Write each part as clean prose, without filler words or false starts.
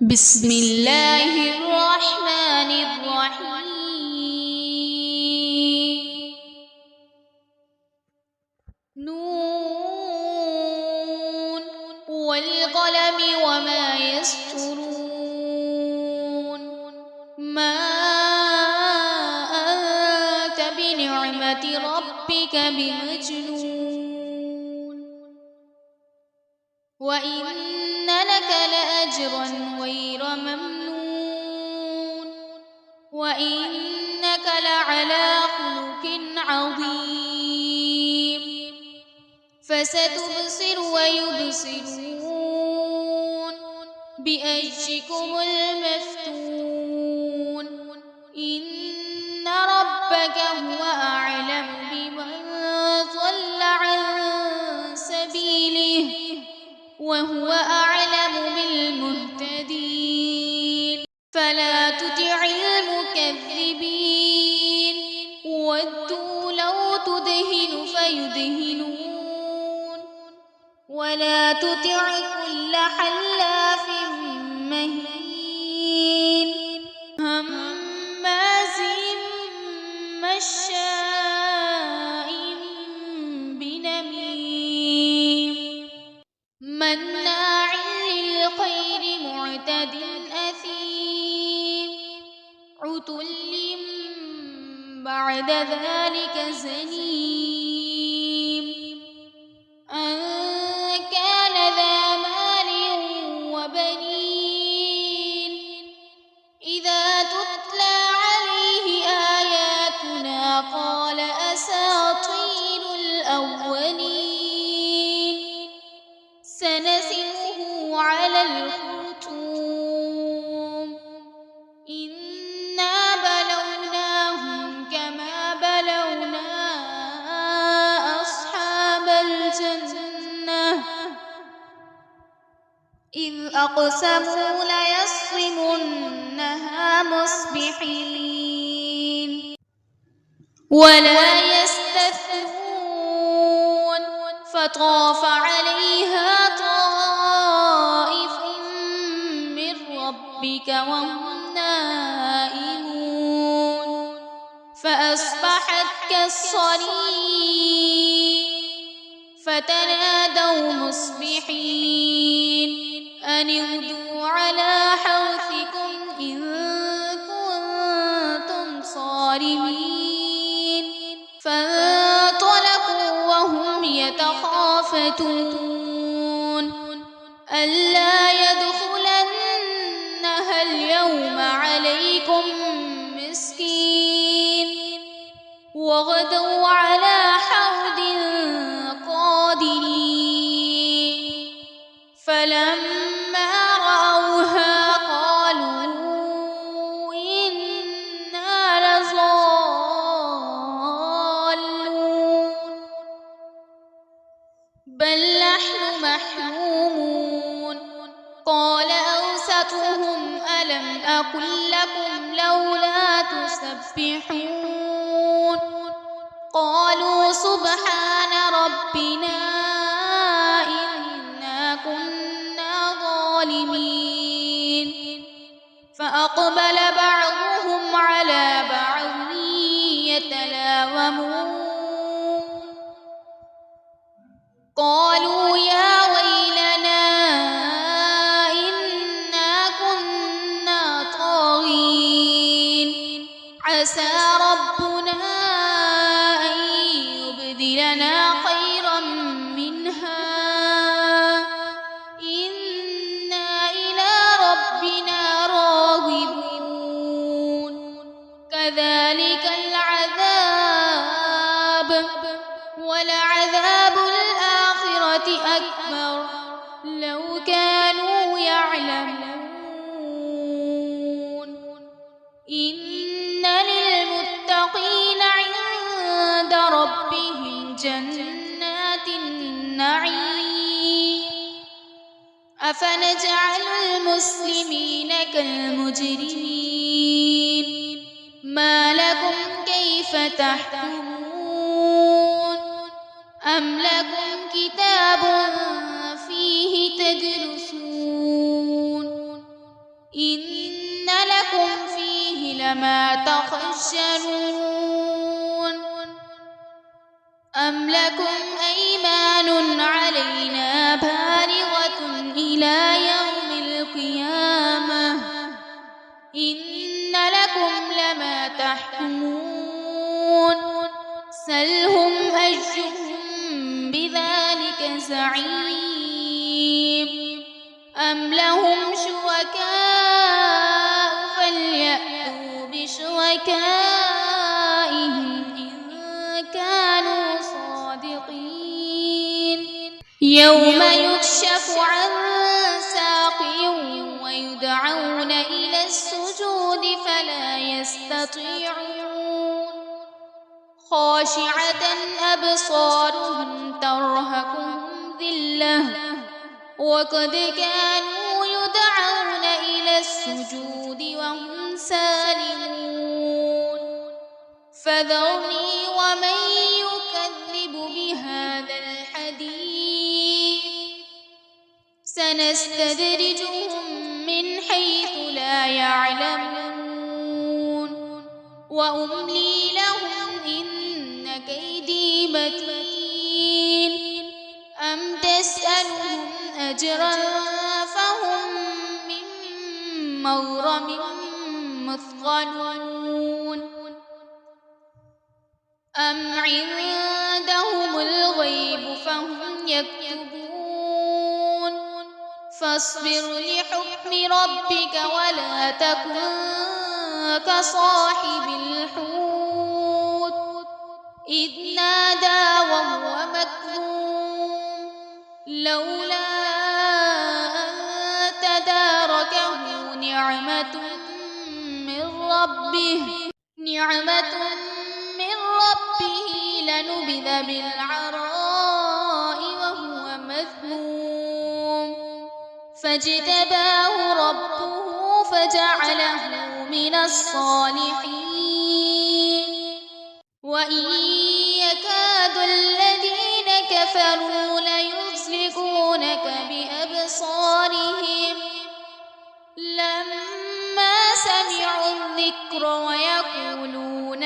بسم الله الرحمن الرحيم. نون والقلم وما يسطرون. ما أنت بنعمة ربك بمجنون. وإن لك لأجرا غير ممنون. وإنك لعلى خلق عظيم. فستبصر ويبصرون بأيكم المفتون. إن ربك هو أعلم بمن ضل عن سبيله وهو أعلم بالمهتدين. فلا تطع المكذبين. ودوا لو تدهن فيدهنون. ولا تطع كل حلاف مهين هماز مشاء بنميم مناع للخير معتد أثيم عتل بعد ذلك زنيم أن كان ذا مال وبنين إذا تتلى عليه آياتنا قال أساطير الأولين. سنسمه على الخرطوم. إنا بلوناهم كما بلونا أصحاب الجنة إذ أقسموا ليصرمنها مصبحين ولا يستثنون. فطاف عليها طائف من ربك وهم نائمون فأصبحت كالصريم. فتنادوا مصبحين أن اغدوا على حرثكم إن كنتم صارمين. فانطلقوا وهم يتخافتون ألا يدخلنها اليوم عليكم مسكين. وغدوا على حرد قادرين. فلما رأوها قالوا إنا لضالون بل نحن محرومون. قال أوسطهم ألم أقل لكم لولا تسبحون. قالوا سبحان ربنا إنا كنا ظالمين. فأقبل بعضهم على بعض يتلاومون. قالوا يا ويلنا إنا كنا طاغين. عسى ربنا أن يبدلنا خيرا منها إنا إلى ربنا راغبون. كذلك العذاب ولعذاب الآخرة أكبر لو كانوا يعلمون. إن للمتقين عند ربهم جنات النعيم. أفنجعل المسلمين كالمجرمين. ما لكم كيف تحكمون. أم لكم كتاب فيه تدرسون. لما تخشنون أم لكم أيمان علينا بالغة إلى يوم القيامة إن لكم لما تحكمون سلهم أيهم بذلك زعيم أم لهم شركاء فليأتوا بشركائهم إن كانوا صادقين يوم يكشف عن ساق ويدعون إلى السجود فلا يستطيعون خاشعة أبصارهم ترهقهم ذلة وقد كانوا يدعون إلى السجود وهم سالمون فذرني ومن يكذب بهذا الحديث سنستدرجهم من حيث لا يعلمون وأملي لهم إن كيدي متين أم تسألهم أجرا فهم من مغرم مثقلون أم عندهم الغيب فهم يكتبون فاصبر لحكم ربك ولا تكن كصاحب الحوت إذ نادى وهو مكظوم لولا أن تداركه نعمة من ربه لنبذ بالعراء وهو مذموم فاجتباه ربه فجعله من الصالحين وإن يكاد الذين كفروا ليزلقونك بأبصارهم لما سمعوا الذكر ويقولون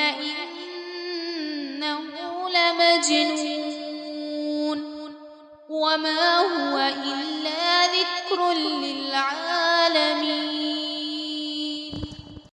إنه لمجنون وما